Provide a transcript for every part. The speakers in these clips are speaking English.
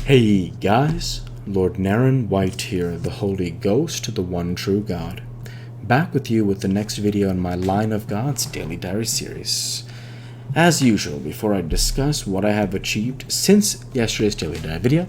Hey guys, Lord Naren White here, the Holy Ghost, the one true God. Back with you with the next video in my Line of Gods Daily Diary series. As usual, before I discuss what I have achieved since yesterday's Daily Diary video,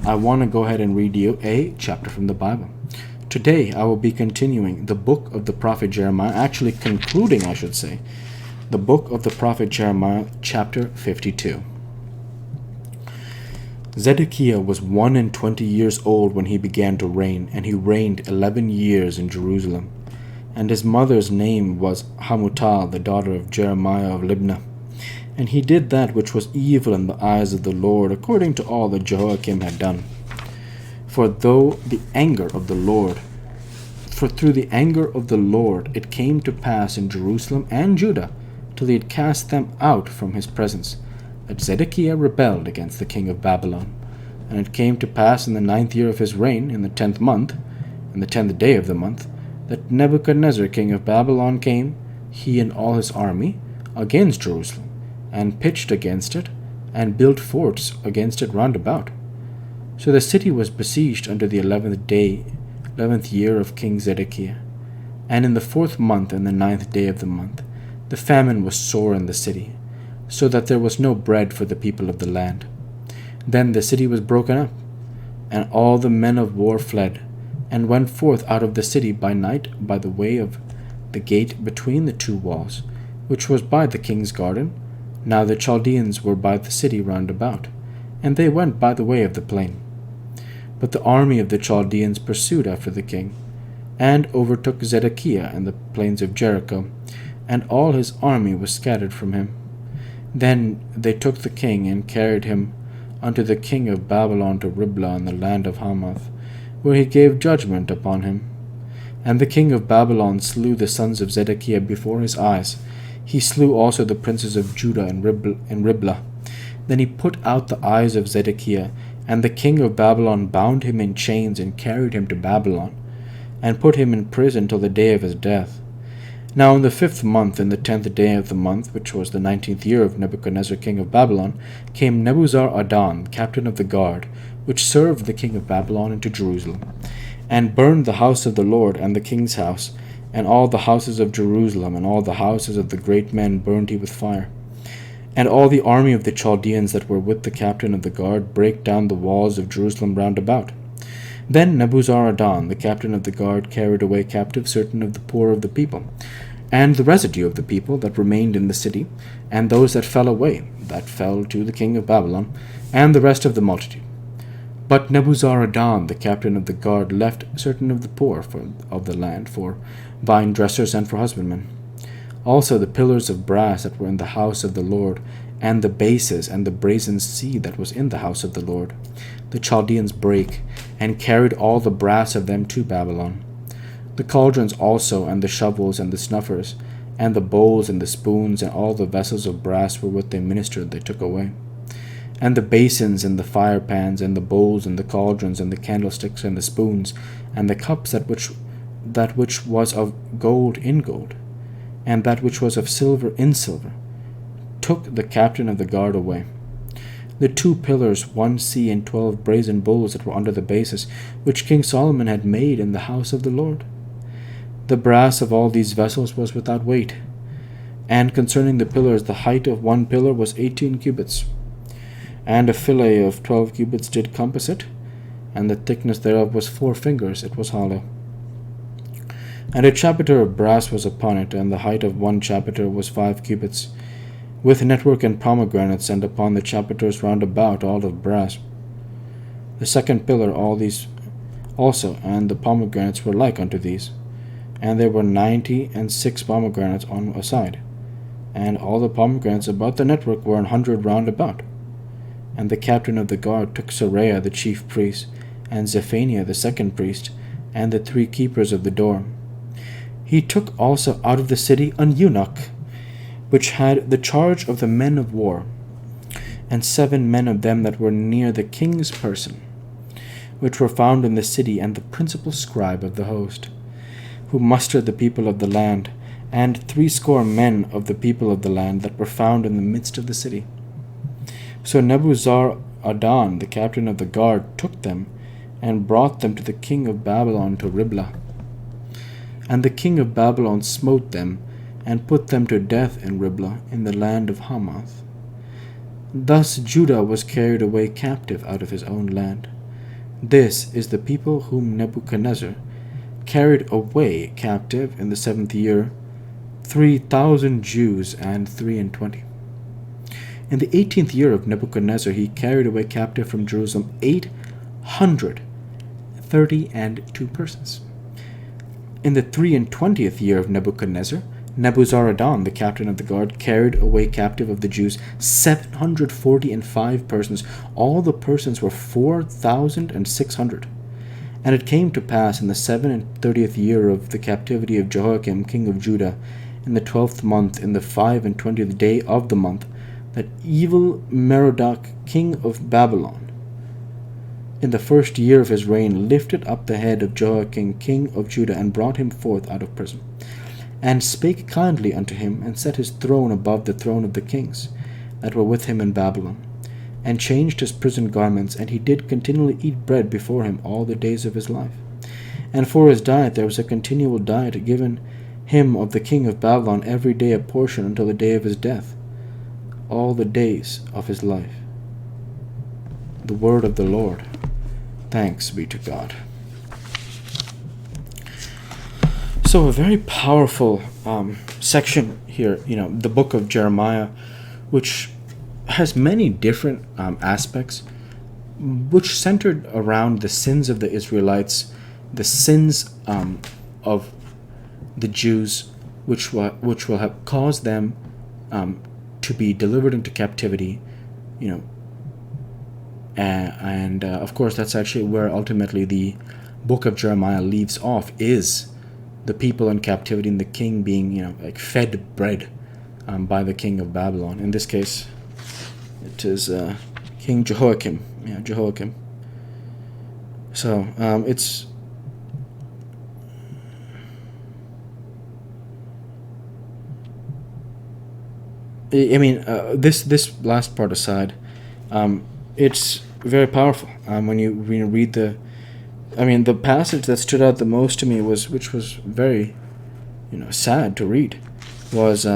I want to go ahead and read you a chapter from the Bible. Today I will be continuing the book of the prophet Jeremiah, actually concluding, I should say, the book of the prophet Jeremiah, chapter 52. Zedekiah was 21 years old when he began to reign, and he reigned 11 years in Jerusalem. And his mother's name was Hamutal, the daughter of Jeremiah of Libnah. And he did that which was evil in the eyes of the Lord, according to all that Jehoiakim had done. For through the anger of the Lord it came to pass in Jerusalem and Judah, till he had cast them out from his presence, that Zedekiah rebelled against the king of Babylon. And it came to pass in the 9th year of his reign, in the 10th month, in the 10th day of the month, that Nebuchadnezzar king of Babylon came, he and all his army, against Jerusalem, and pitched against it, and built forts against it round about. So the city was besieged unto the 11th year of King Zedekiah. And in the 4th month, and the 9th day of the month, the famine was sore in the city, so that there was no bread for the people of the land. Then the city was broken up, and all the men of war fled, and went forth out of the city by night by the way of the gate between the two walls, which was by the king's garden. Now the Chaldeans were by the city round about, and they went by the way of the plain. But the army of the Chaldeans pursued after the king, and overtook Zedekiah in the plains of Jericho, and all his army was scattered from him. Then they took the king, and carried him unto the king of Babylon to Riblah in the land of Hamath, where he gave judgment upon him. And the king of Babylon slew the sons of Zedekiah before his eyes. He slew also the princes of Judah in Riblah. Then he put out the eyes of Zedekiah, and the king of Babylon bound him in chains, and carried him to Babylon, and put him in prison till the day of his death. Now in the 5th month, in the 10th day of the month, which was the 19th year of Nebuchadnezzar king of Babylon, came Nebuzaradan, captain of the guard, which served the king of Babylon, into Jerusalem, and burned the house of the Lord, and the king's house, and all the houses of Jerusalem, and all the houses of the great men burned he with fire. And all the army of the Chaldeans that were with the captain of the guard brake down the walls of Jerusalem round about. Then Nebuzaradan, the captain of the guard, carried away captive certain of the poor of the people, and the residue of the people that remained in the city, and those that fell away, that fell to the king of Babylon, and the rest of the multitude. But Nebuzaradan, the captain of the guard, left certain of the poor of the land for vine dressers and for husbandmen. Also the pillars of brass that were in the house of the Lord, and the bases and the brazen sea that was in the house of the Lord, the Chaldeans brake, and carried all the brass of them to Babylon. The cauldrons also, and the shovels, and the snuffers, and the bowls, and the spoons, and all the vessels of brass wherewith they ministered, they took away. And the basins, and the fire pans, and the bowls, and the cauldrons, and the candlesticks, and the spoons, and the cups, that which was of gold in gold, and that which was of silver in silver, took the captain of the guard away. The 2 pillars, 1 sea, and 12 brazen bowls that were under the bases, which King Solomon had made in the house of the Lord. The brass of all these vessels was without weight. And concerning the pillars, the height of one pillar was 18 cubits, and a fillet of 12 cubits did compass it, and the thickness thereof was 4 fingers, it was hollow. And a chapiter of brass was upon it, and the height of one chapiter was 5 cubits, with network and pomegranates, and upon the chapiters round about all of brass. The 2nd pillar, all these also, and the pomegranates were like unto these, and there were 96 pomegranates on a side, and all the pomegranates about the network were 100 round about. And the captain of the guard took Seraiah the chief priest, and Zephaniah the 2nd priest, and the 3 keepers of the door. He took also out of the city an eunuch, which had the charge of the men of war, and 7 men of them that were near the king's person, which were found in the city, and the principal scribe of the host, who mustered the people of the land, and 80 men of the people of the land that were found in the midst of the city. So Nebuzaradan Nebuzaradan, the captain of the guard, took them and brought them to the king of Babylon to Riblah. And the king of Babylon smote them and put them to death in Riblah in the land of Hamath. Thus Judah was carried away captive out of his own land. This is the people whom Nebuchadnezzar carried away captive in the 7th year, 3,000 Jews and 23. In the 18th year of Nebuchadnezzar he carried away captive from Jerusalem 832 persons. In the 23rd year of Nebuchadnezzar, Nebuzaradan, the captain of the guard, carried away captive of the Jews 745 persons. All the persons were 4,600. And it came to pass in the 37th year of the captivity of Jehoiakim, king of Judah, in the 12th month, in the 25th day of the month, that evil Merodach, king of Babylon, in the 1st year of his reign, lifted up the head of Jehoiakim, king of Judah, and brought him forth out of prison, and spake kindly unto him, and set his throne above the throne of the kings that were with him in Babylon, and changed his prison garments, and he did continually eat bread before him all the days of his life. And for his diet there was a continual diet given him of the king of Babylon every day a portion until the day of his death, all the days of his life. The word of the Lord. Thanks be to God. So a very powerful section here, the book of Jeremiah, which has many different aspects, which centered around the sins of the Israelites, the sins of the Jews, which will have caused them to be delivered into captivity, and of course that's actually where ultimately the book of Jeremiah leaves off, is the people in captivity and the king being fed bread by the king of Babylon. In this case it is King Jehoiakim. Jehoiakim. So it's this last part aside, it's very powerful. When you read the passage that stood out the most to me which was very, sad to read, was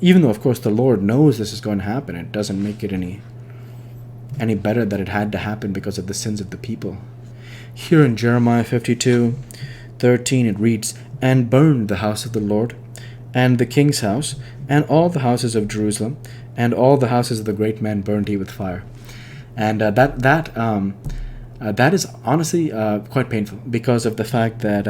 even though of course the Lord knows this is going to happen, it doesn't make it any better that it had to happen because of the sins of the people. Here in Jeremiah 52:13 it reads, "And burned the house of the Lord, and the king's house, and all the houses of Jerusalem, and all the houses of the great men burned he with fire." And that is honestly quite painful because of the fact that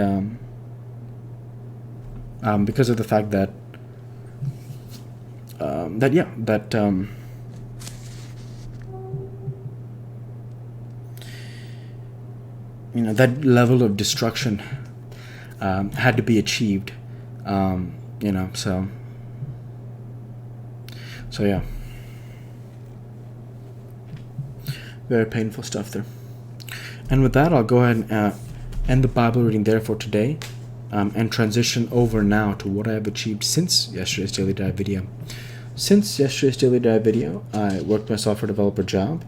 that level of destruction had to be achieved. So yeah, very painful stuff there. And with that, I'll go ahead and end the Bible reading there for today, and transition over now to what I have achieved since yesterday's Daily Dive video. Since yesterday's Daily Dive video, I worked my software developer job,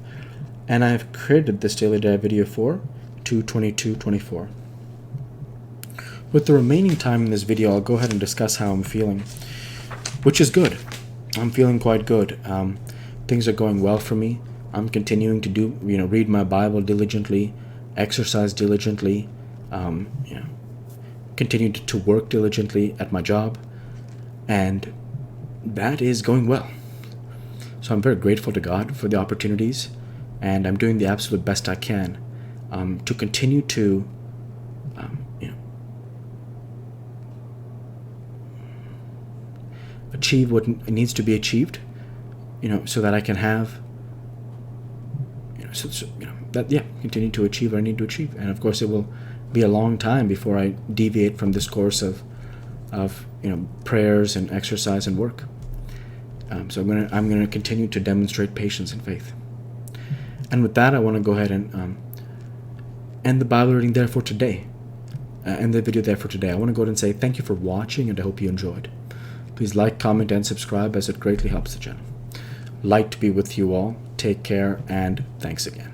and I have created this Daily Dive video for 2/22/24. With the remaining time in this video, I'll go ahead and discuss how I'm feeling, which is good. I'm feeling quite good. Things are going well for me. I'm continuing to read my Bible diligently, exercise diligently, continue to work diligently at my job, and that is going well. So I'm very grateful to God for the opportunities, and I'm doing the absolute best I can to continue to achieve what needs to be achieved, so that I can have, continue to achieve what I need to achieve. And of course, it will be a long time before I deviate from this course of prayers and exercise and work. So I'm gonna continue to demonstrate patience and faith. And with that, I want to go ahead and end the Bible reading there for today. End the video there for today. I want to go ahead and say thank you for watching, and I hope you enjoyed. Please like, comment, and subscribe, as it greatly helps the channel. Light be with you all. take care, and thanks again.